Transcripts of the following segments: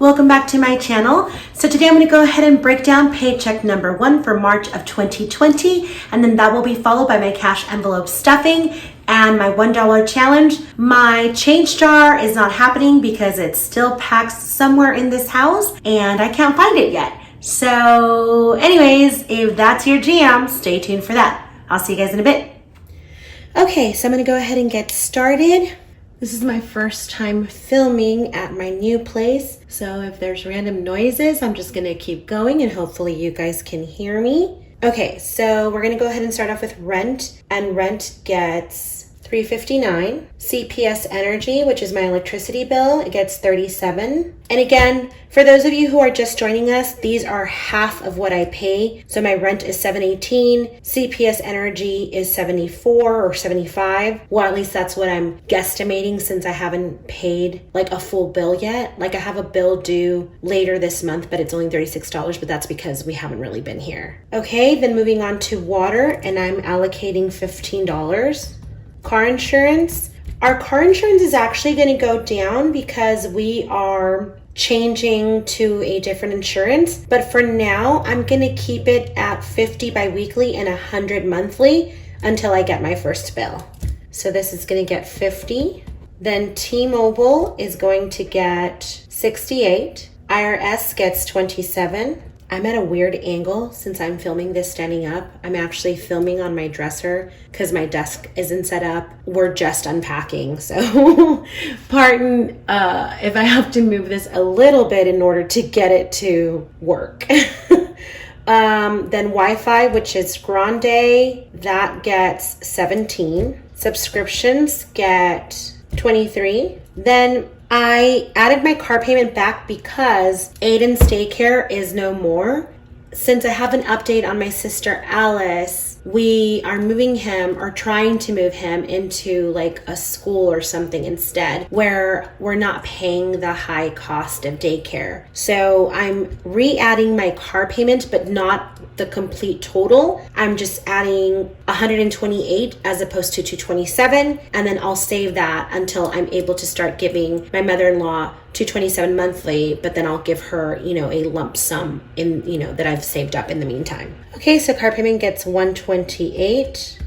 Welcome back to my channel. So today I'm going to go ahead and break down paycheck number 1 for March of 2020, and then that will be followed by my cash envelope stuffing and my $1 challenge. My change jar is not happening because it's still packed somewhere in this house and I can't find it yet. So anyways, if that's your jam, stay tuned for that. I'll see you guys in a bit. Okay, so I'm going to go ahead and get started. This is my first time filming at my new place, so if there's random noises, I'm just gonna keep going and hopefully you guys can hear me. Okay, so we're gonna go ahead and start off with rent, and rent gets $3.59. CPS Energy, which is my electricity bill, it gets $37. And again, for those of you who are just joining us, these are half of what I pay. So my rent is $7.18, CPS Energy is $74 or $75. Well, at least that's what I'm guesstimating since I haven't paid like a full bill yet. Like I have a bill due later this month, but it's only $36, but that's because we haven't really been here. Okay, then moving on to water, and I'm allocating $15. Car insurance. Our car insurance is actually going to go down because we are changing to a different insurance. But for now, I'm going to keep it at $50 biweekly and $100 monthly until I get my first bill. So this is going to get $50. Then T-Mobile is going to get $68. IRS gets $27. I'm at a weird angle since I'm filming this standing up. I'm actually filming on my dresser because my desk isn't set up. We're just unpacking, so pardon if I have to move this a little bit in order to get it to work. Then Wi-Fi, which is Grande, that gets 17. Subscriptions get 23. Then I added my car payment back because Aiden's daycare is no more. Since I have an update on my sister Alice, we are moving him, or trying to move him, into like a school or something instead, where we're not paying the high cost of daycare. So I'm re-adding my car payment, but not the complete total. I'm just adding 128 as opposed to 227, and then I'll save that until I'm able to start giving my mother-in-law 227 monthly, but then I'll give her, a lump sum in, that I've saved up in the meantime. Okay, so car payment gets 128.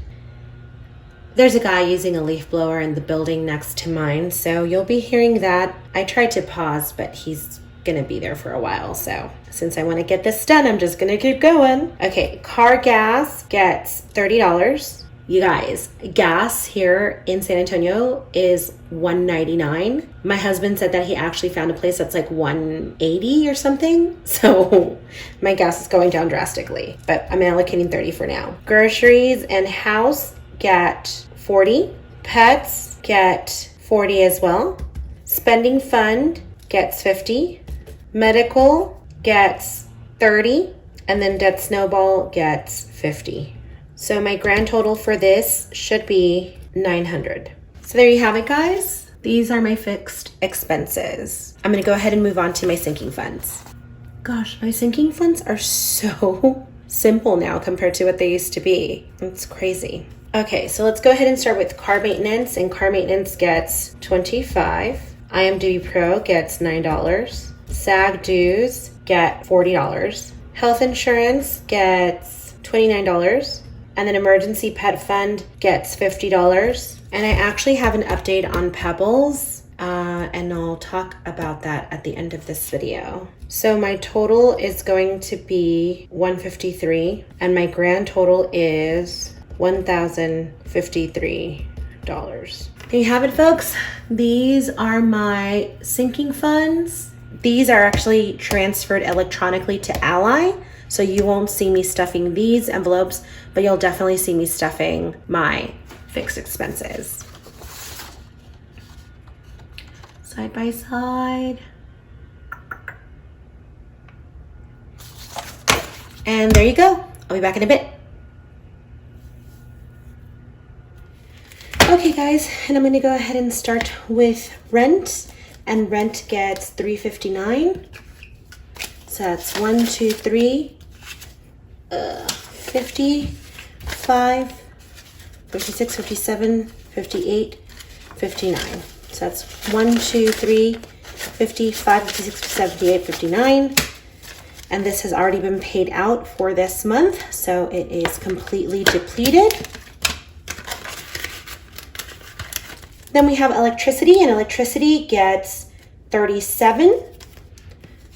There's a guy using a leaf blower in the building next to mine, so you'll be hearing that. I tried to pause, but he's gonna be there for a while, so since I want to get this done, I'm just gonna keep going. Okay, car gas gets $30. You guys, gas here in San Antonio is $1.99. My husband said that he actually found a place that's like $1.80 or something. So my gas is going down drastically, but I'm allocating $30 for now. Groceries and house get $40. Pets get $40 as well. Spending fund gets $50. Medical gets $30. And then debt snowball gets $50. So my grand total for this should be $900. So there you have it, guys. These are my fixed expenses. I'm gonna go ahead and move on to my sinking funds. Gosh, my sinking funds are so simple now compared to what they used to be. It's crazy. Okay, so let's go ahead and start with car maintenance, and car maintenance gets $25. IMDb Pro gets $9. SAG dues get $40. Health insurance gets $29. And then emergency pet fund gets $50. And I actually have an update on Pebbles, and I'll talk about that at the end of this video. So my total is going to be $153, and my grand total is $1,053. There you have it, folks. These are my sinking funds. These are actually transferred electronically to Ally. So you won't see me stuffing these envelopes, but you'll definitely see me stuffing my fixed expenses. Side by side. And there you go. I'll be back in a bit. Okay, guys, and I'm gonna go ahead and start with rent. And rent gets $3.59. So that's 1, 2, 3. 55, 56, 57, 58, 59. So that's 1, 2, 3, 55, 56, 58, 59. And this has already been paid out for this month, so it is completely depleted. Then we have electricity, and electricity gets 37.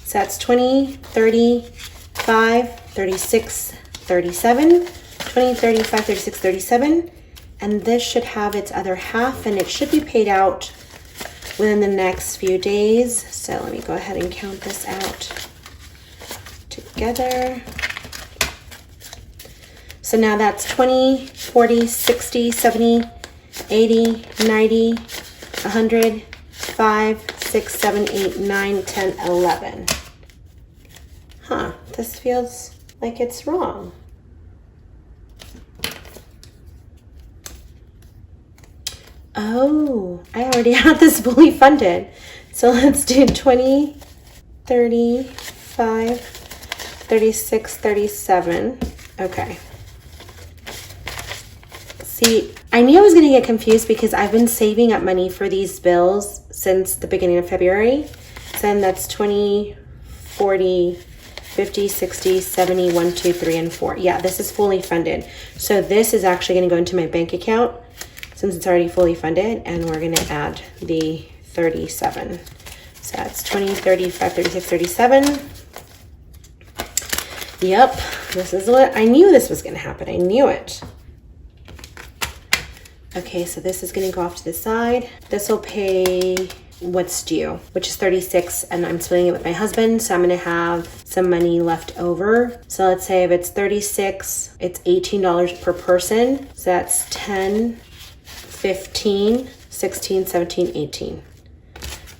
So that's 20, 35, 36, 37, 20, 35, 36, 37. And this should have its other half, and it should be paid out within the next few days. So let me go ahead and count this out together. So now that's 20, 40, 60, 70, 80, 90, 100, 5, 6, 7, 8, 9, 10, 11. Huh, this feels like it's wrong. Oh, I already had this fully funded. So let's do 20, 35, 36, 37. Okay. See, I knew I was going to get confused because I've been saving up money for these bills since the beginning of February. So then that's 20, 40, 50, 60, 70, 1, 2, 3, and 4. Yeah, this is fully funded. So this is actually going to go into my bank account since it's already fully funded, and we're going to add the 37. So that's 20, 35, 36, 37. Yep, this is what I knew this was going to happen. I knew it. Okay, so this is going to go off to the side. This will pay what's due, which is 36, and I'm splitting it with my husband, so I'm going to have some money left over. So let's say if it's 36, it's $18 per person. So that's 10, 15, 16, 17, 18.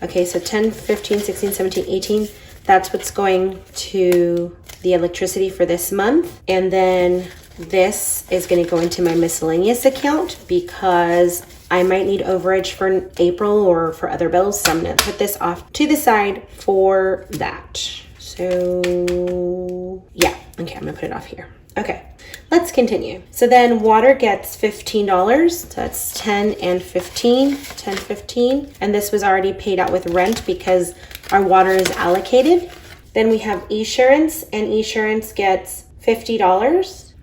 Okay, so 10, 15, 16, 17, 18. That's what's going to the electricity for this month. And then this is going to go into my miscellaneous account because I might need overage for April or for other bills. So I'm going to put this off to the side for that. So yeah, okay, I'm going to put it off here. Okay, let's continue. So then water gets $15. So that's 10 and 15, 10, 15. And this was already paid out with rent because our water is allocated. Then we have Esurance, and Esurance gets $50.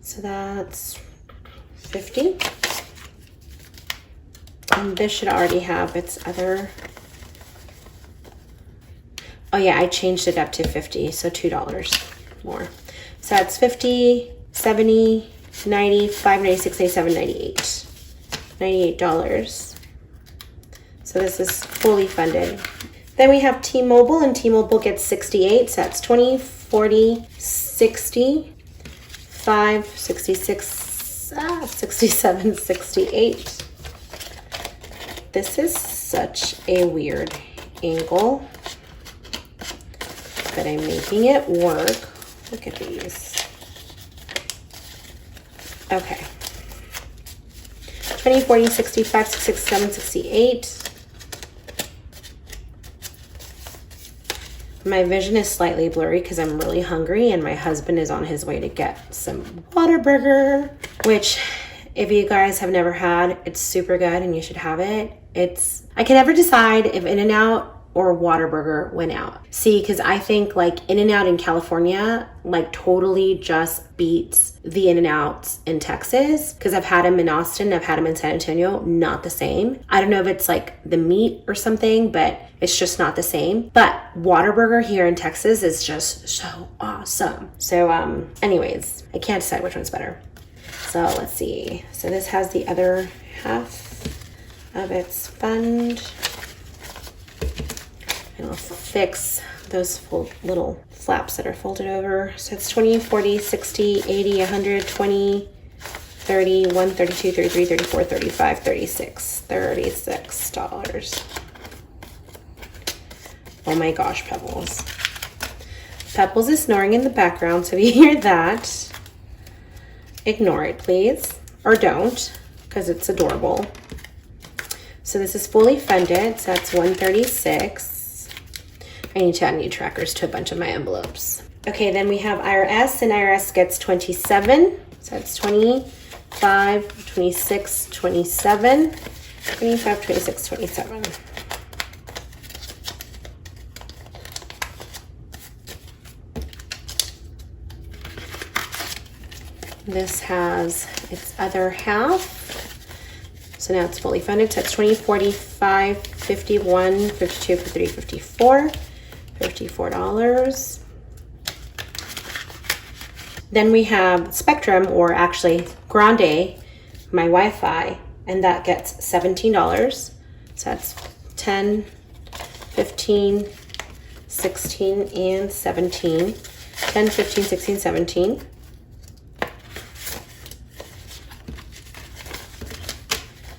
So that's 50. And this should already have its other. Oh yeah, I changed it up to 50, so $2 more. So that's 50, 70, 90, 5, 96, 97, 98. $98. So this is fully funded. Then we have T-Mobile, and T-Mobile gets 68. So that's 20, 40, 60, 5, 66, 67, 68. This is such a weird angle, but I'm making it work. Look at these. Okay. 20, 40, 65, 66, 67, 68. My vision is slightly blurry because I'm really hungry, and my husband is on his way to get some Whataburger, which if you guys have never had, it's super good and you should have it. I can never decide if In-N-Out or Whataburger went out. See, because I think like In-N-Out in California like totally just beats the In-N-Outs in Texas, because I've had them in Austin, I've had them in San Antonio, not the same. I don't know if it's like the meat or something, but it's just not the same. But Whataburger here in Texas is just so awesome. So anyways, I can't decide which one's better. So let's see. So this has the other half of its fund. And I'll fix those little flaps that are folded over. So it's 20, 40, 60, 80, 100, 20, 31, 32, 33, 34, 35, 36, $36. Oh my gosh, Pebbles. Pebbles is snoring in the background, so if you hear that, ignore it, please. Or don't, because it's adorable. So this is fully funded, so that's 136. I need to add new trackers to a bunch of my envelopes. Okay, then we have IRS, and IRS gets 27. So that's 25, 26, 27, 25, 26, 27. This has its other half. So now it's fully funded. So it's 20, 45, 51, 52, 53, 54, $54. Then we have Spectrum, or actually Grande, my Wi-Fi, and that gets $17. So that's 10, 15, 16, and 17. 10, 15, 16, 17.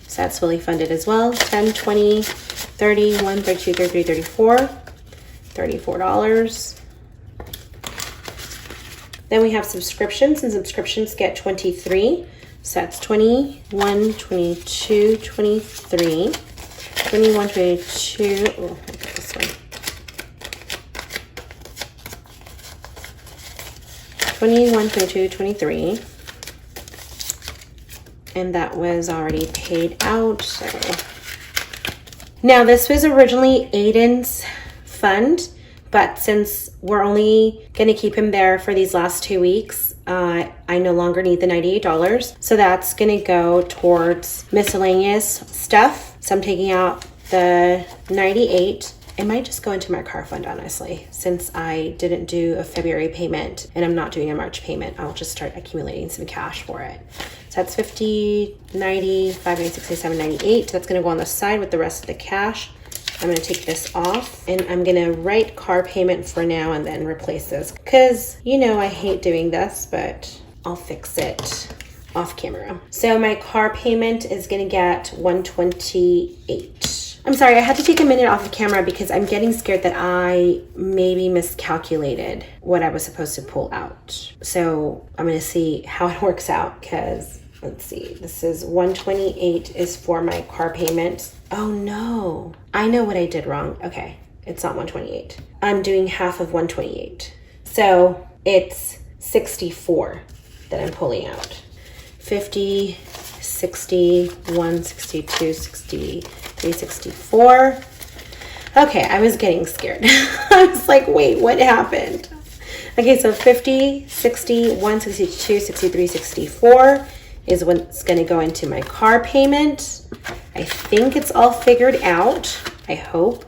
So that's fully funded as well. 10, 20, 30, 1, 32, 33, 34. $34. Then we have subscriptions, and subscriptions get 23. So that's 21, 22, 23. 21, 22, oh, I'll get this one. 21, 22, 23. And that was already paid out. So now this was originally Aiden's fund, but since we're only gonna keep him there for these last 2 weeks, I no longer need the $98. So that's gonna go towards miscellaneous stuff. So I'm taking out the 98. It might just go into my car fund, honestly, since I didn't do a February payment and I'm not doing a March payment. I'll just start accumulating some cash for it. So that's 50, 90, 5, 9, 6, 7, 98. So that's gonna go on the side with the rest of the cash. I'm gonna take this off and I'm gonna write car payment for now and then replace this. Cause you know I hate doing this, but I'll fix it off camera. So my car payment is gonna get 128. I'm sorry, I had to take a minute off of camera because I'm getting scared that I maybe miscalculated what I was supposed to pull out. So I'm gonna see how it works out because let's see, this is 128 is for my car payment. Oh no, I know what I did wrong. Okay, it's not 128. I'm doing half of 128. So it's 64 that I'm pulling out. 50, 60, 162, 63, 64. Okay, I was getting scared. I was like, wait, what happened? Okay, so 50, 60, 162, 63, 64 is what's gonna go into my car payment. I think it's all figured out, I hope.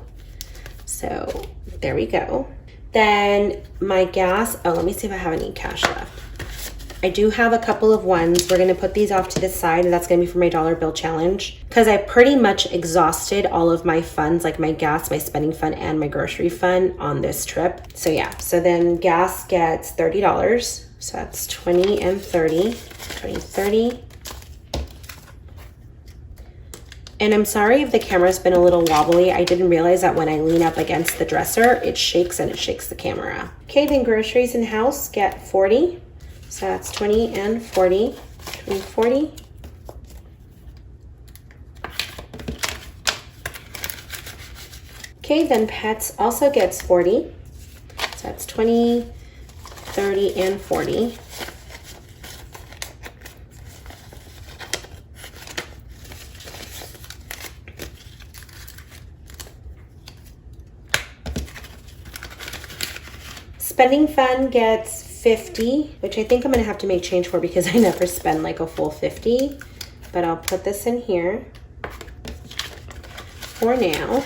So there we go. Then my gas, oh, let me see if I have any cash left. I do have a couple of ones. We're gonna put these off to the side, and that's gonna be for my dollar bill challenge because I pretty much exhausted all of my funds, like my gas, my spending fund, and my grocery fund on this trip. So yeah, so then gas gets $30. So that's 20 and 30, 20, 30. And I'm sorry if the camera's been a little wobbly. I didn't realize that when I lean up against the dresser, it shakes and it shakes the camera. Okay, then groceries in house get 40. So that's 20 and 40, 20, 40. Okay, then pets also gets 40. So that's 20, 30, and 40. Spending fund gets 50, which I think I'm gonna have to make change for because I never spend like a full 50, but I'll put this in here for now.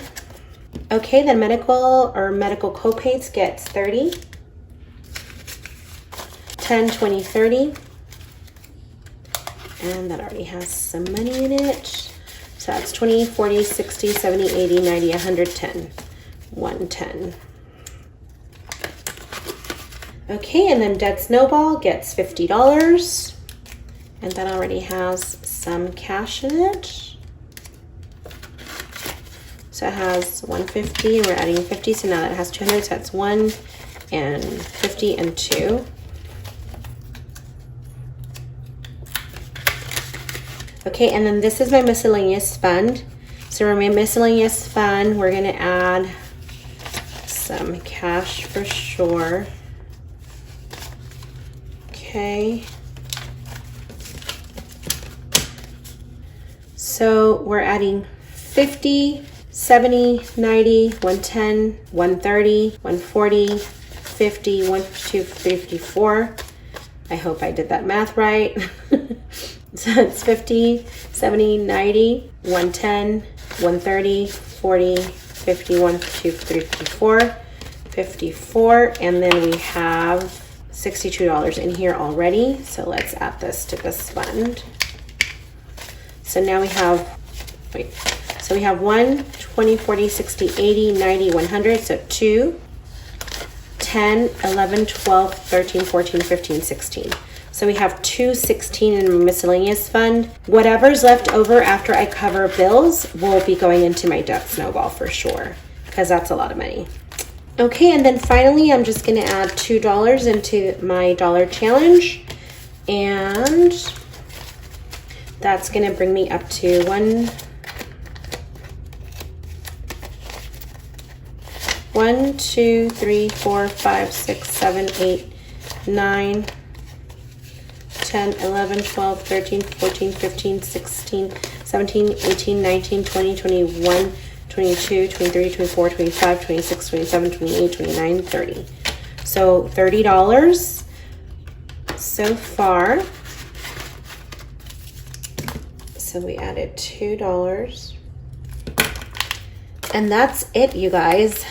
Okay, then medical co-pays gets 30, 10, 20, 30, and that already has some money in it. So that's 20, 40, 60, 70, 80, 90, 110, 110. Okay, and then Dead Snowball gets $50, and that already has some cash in it. So it has 150, we're adding 50, so now that it has 200, so that's 1 and 50 and 2. Okay, and then this is my miscellaneous fund. So for my miscellaneous fund, we're gonna add some cash for sure. Okay. So we're adding 50, 70, 90, 110, 130, 140, 50, 152, 54. I hope I did that math right. So it's 50, 70, 90, 110, 130, 40, 51, 52, 53, 54, 54, and then we have $62 in here already. So let's add this to this fund. So now we have, wait, so we have 1, 20, 40, 60, 80, 90, 100. So 2, 10, 11, 12, 13, 14, 15, 16. So we have 216 in a miscellaneous fund. Whatever's left over after I cover bills will be going into my debt snowball for sure, because that's a lot of money. Okay, and then finally, I'm just gonna add $2 into my dollar challenge, and that's gonna bring me up to 1, 2, 3, 4, 5, 6, 7, 8, 9, 10, 11, 12, 13, 14, 15, 16, 17, 18, 19, 20, 21, 22, 23, 24, 25, 26, 27, 28, 29, 30. So $30 so far. So we added $2. And that's it, you guys.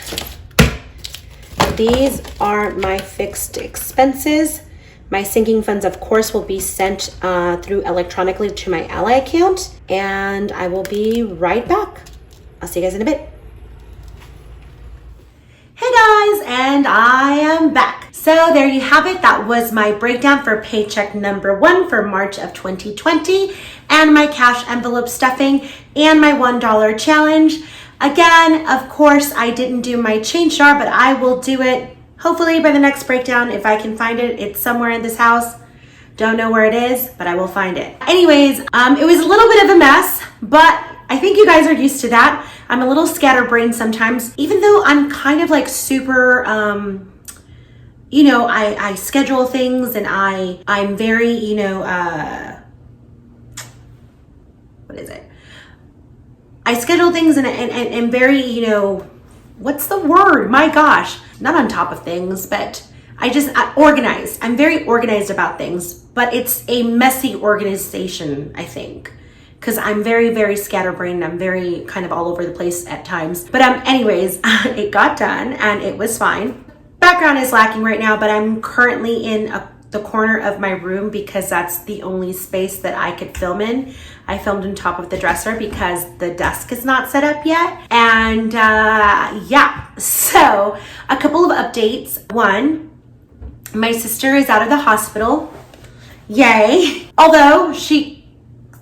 These are my fixed expenses. My sinking funds, of course, will be sent through electronically to my Ally account, and I will be right back. I'll see you guys in a bit. Hey guys, and I am back. So there you have it. That was my breakdown for paycheck number 1 for March of 2020, and my cash envelope stuffing, and my $1 challenge. Again, of course, I didn't do my change jar, but I will do it hopefully by the next breakdown if I can find it. It's somewhere in this house. Don't know where it is, but I will find it. Anyways, it was a little bit of a mess, but I think you guys are used to that. I'm a little scatterbrained sometimes, even though I'm kind of like super, you know, I schedule things, and I'm very, you know, what is it? I schedule things and very, you know, what's the word? My gosh, not on top of things, but I organized. I'm very organized about things, but it's a messy organization, I think, because I'm very, very scatterbrained. I'm very kind of all over the place at times. But anyways, it got done and it was fine. Background is lacking right now, but I'm currently in the corner of my room because that's the only space that I could film in. I filmed on top of the dresser because the desk is not set up yet. And yeah, so a couple of updates. One, my sister is out of the hospital. Yay. Although she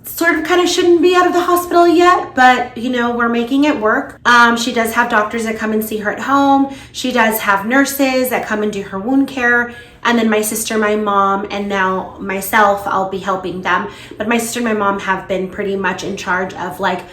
sort of kind of shouldn't be out of the hospital yet, but you know, we're making it work. She does have doctors that come and see her at home. She does have nurses that come and do her wound care. And then my sister, my mom, and now myself, I'll be helping them. But my sister and my mom have been pretty much in charge of like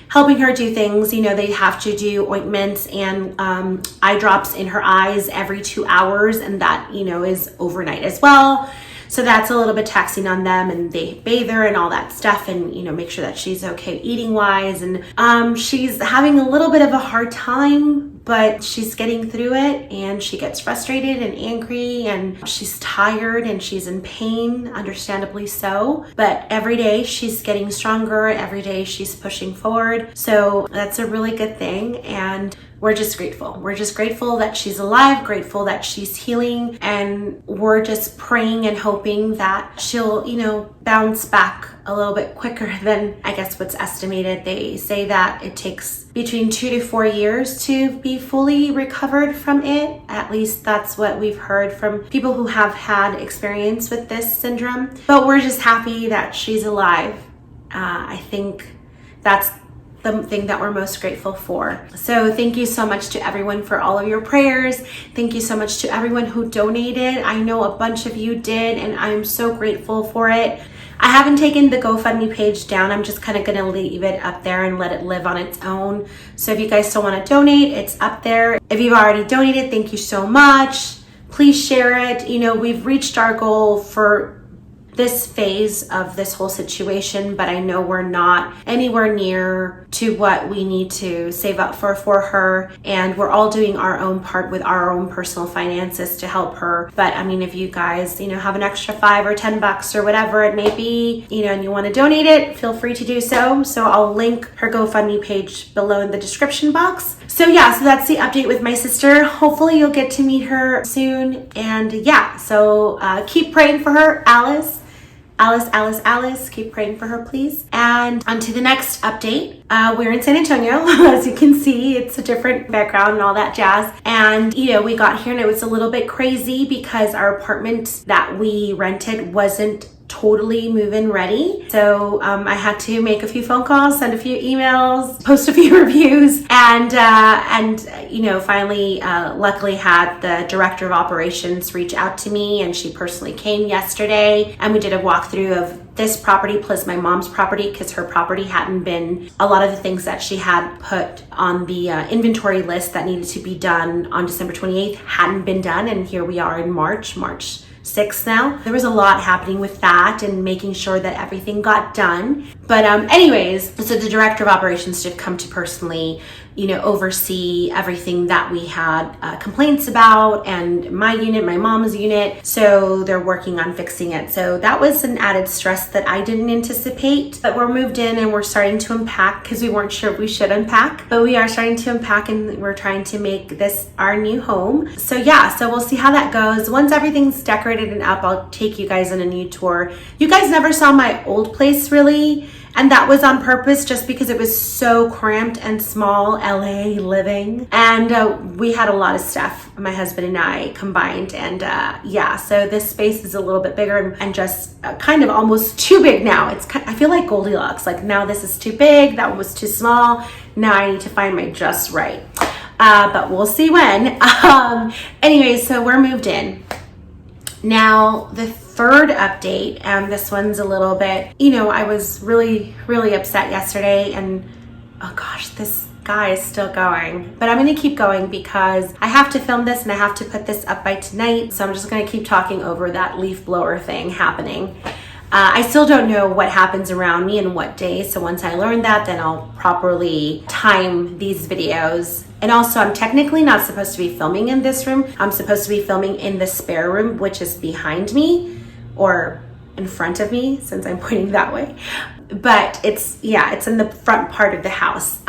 helping her do things. You know, they have to do ointments and eye drops in her eyes every 2 hours, and that, you know, is overnight as well. So that's a little bit taxing on them, and they bathe her and all that stuff, and you know, make sure that she's okay eating wise. And she's having a little bit of a hard time, but she's getting through it, and she gets frustrated and angry, and she's tired and she's in pain, understandably so. But every day she's getting stronger, every day she's pushing forward. So that's a really good thing, and we're just grateful. We're just grateful that she's alive, grateful that she's healing, and we're just praying and hoping that she'll, you know, bounce back a little bit quicker than I guess what's estimated. They say that it takes between 2 to 4 years to be fully recovered from it. At least that's what we've heard from people who have had experience with this syndrome. But we're just happy that she's alive. I think that's the thing that we're most grateful for. So thank you so much to everyone for all of your prayers. Thank you so much to everyone who donated. I know a bunch of you did, and I'm so grateful for it. I haven't taken the GoFundMe page down. I'm just kind of gonna leave it up there and let it live on its own. So if you guys still wanna donate, it's up there. If you've already donated, thank you so much. Please share it. You know, we've reached our goal for this phase of this whole situation, but I know we're not anywhere near to what we need to save up for her. And we're all doing our own part with our own personal finances to help her. But I mean, if you guys, have an extra $5 or $10 or whatever it may be, and you want to donate it, feel free to do so. So I'll link her GoFundMe page below in the description box. So yeah, so that's the update with my sister. Hopefully you'll get to meet her soon. And yeah, so keep praying for her, Alice. Keep praying for her, please. And on to the next update. We're in San Antonio. As you can see, it's a different background and all that jazz. And, we got here and it was a little bit crazy because our apartment that we rented wasn't totally move-in ready. So I had to make a few phone calls, send a few emails, post a few reviews, and finally, luckily had the director of operations reach out to me, and she personally came yesterday, and we did a walkthrough of this property plus my mom's property, because her property hadn't been, a lot of the things that she had put on the inventory list that needed to be done on December 28th hadn't been done, and here we are in March 6th now. There was a lot happening with that and making sure that everything got done. But anyways, so the director of operations did come to personally, oversee everything that we had complaints about, and my unit, my mom's unit. So they're working on fixing it. So that was an added stress that I didn't anticipate. But we're moved in and we're starting to unpack because we weren't sure if we should unpack, but we are starting to unpack and we're trying to make this our new home. So yeah, so we'll see how that goes. Once everything's decorated and up, I'll take you guys on a new tour. You guys never saw my old place really. And that was on purpose just because it was so cramped and small, LA living. And we had a lot of stuff, my husband and I combined. And yeah, so this space is a little bit bigger and just kind of almost too big now. I feel like Goldilocks, like now this is too big, that one was too small. Now I need to find my just right. But we'll see when. Anyway, so we're moved in. Now, the third update, and this one's a little bit, I was really, really upset yesterday, and oh gosh, this guy is still going. But I'm going to keep going because I have to film this and I have to put this up by tonight. So I'm just going to keep talking over that leaf blower thing happening. I still don't know what happens around me and what day. So once I learn that, then I'll properly time these videos. And also, I'm technically not supposed to be filming in this room. I'm supposed to be filming in the spare room, which is behind me or in front of me, since I'm pointing that way. But it's in the front part of the house.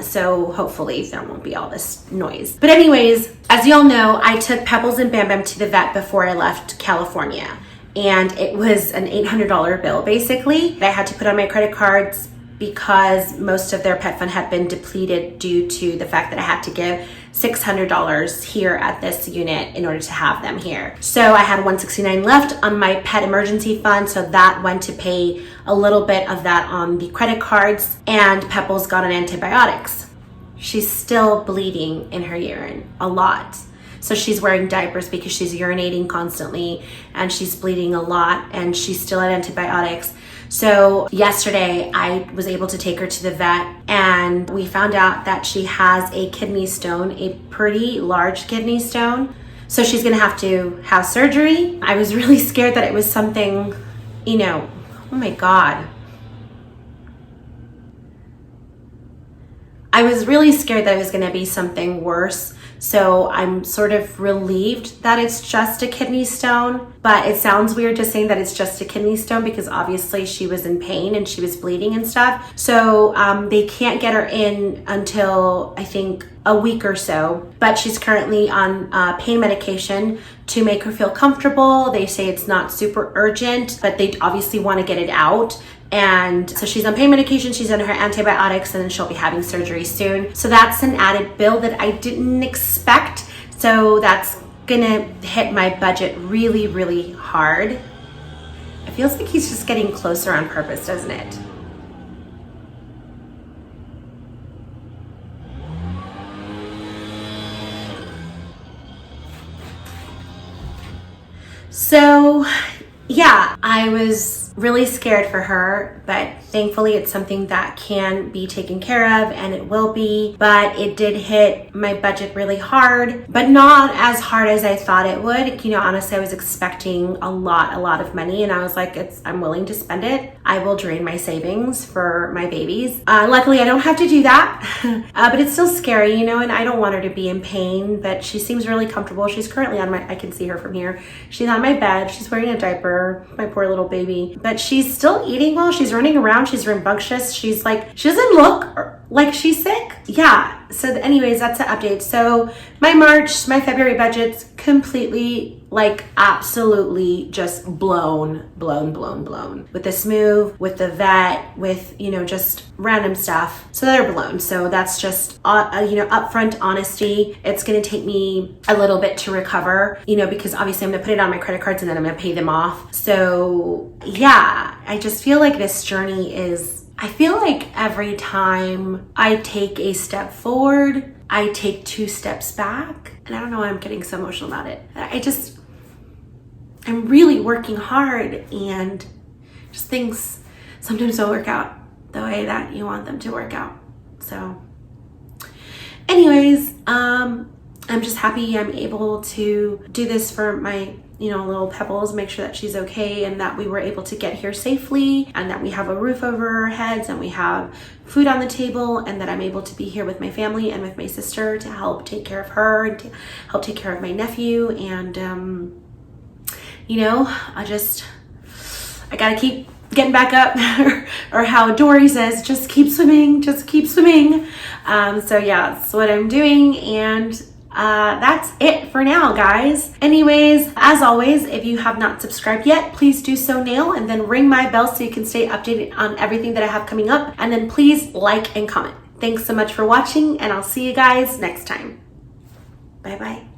So hopefully there won't be all this noise. But anyways, as you all know, I took Pebbles and Bam Bam to the vet before I left California. And it was an $800 bill, basically, that I had to put on my credit cards because most of their pet fund had been depleted due to the fact that I had to give $600 here at this unit in order to have them here. So I had $169 left on my pet emergency fund, so that went to pay a little bit of that on the credit cards, and Pebbles got on antibiotics. She's still bleeding in her urine, a lot. So she's wearing diapers because she's urinating constantly and she's bleeding a lot, and she's still on antibiotics. So yesterday I was able to take her to the vet, and we found out that she has a kidney stone, a pretty large kidney stone. So she's gonna have to have surgery. I was really scared that it was something, oh my God. I was really scared that it was gonna be something worse. So I'm sort of relieved that it's just a kidney stone, but it sounds weird just saying that it's just a kidney stone because obviously she was in pain and she was bleeding and stuff. So they can't get her in until I think a week or so, but she's currently on pain medication to make her feel comfortable. They say it's not super urgent, but they obviously want to get it out. And so she's on pain medication, she's on her antibiotics, and then she'll be having surgery soon. So that's an added bill that I didn't expect. So that's gonna hit my budget really, really hard. It feels like he's just getting closer on purpose, doesn't it? So yeah, I was really scared for her, but thankfully it's something that can be taken care of, and it will be. But it did hit my budget really hard, but not as hard as I thought it would. You know, honestly, I was expecting a lot of money, and I was like, I'm willing to spend it. I will drain my savings for my babies. Luckily, I don't have to do that, but it's still scary, you know, and I don't want her to be in pain, but she seems really comfortable. She's currently on I can see her from here. She's on my bed. She's wearing a diaper, my poor little baby, but she's still eating well. She's running around. She's rambunctious. She's like, she doesn't look like she's sick. Yeah. So anyways, that's the update. So my February budget's completely, like, absolutely just blown with this move, with the vet, with, you know, just random stuff. So they're blown. So that's just, you know, upfront honesty. It's going to take me a little bit to recover, you know, because obviously I'm going to put it on my credit cards and then I'm going to pay them off. So yeah, I just feel like this journey I feel like every time I take a step forward, I take 2 steps back. And I don't know why I'm getting so emotional about it. I'm really working hard, and just things sometimes don't work out the way that you want them to work out. So anyways, I'm just happy I'm able to do this for my, you know, little Pebbles, make sure that she's okay, and that we were able to get here safely, and that we have a roof over our heads, and we have food on the table, and that I'm able to be here with my family and with my sister to help take care of her and to help take care of my nephew. And you know, I gotta keep getting back up, or how Dory says, just keep swimming, just keep swimming. So yeah, that's what I'm doing, and that's it for now, guys. Anyways, as always, if you have not subscribed yet, please do so now, and then ring my bell so you can stay updated on everything that I have coming up. And then please like and comment. Thanks so much for watching, and I'll see you guys next time. Bye bye.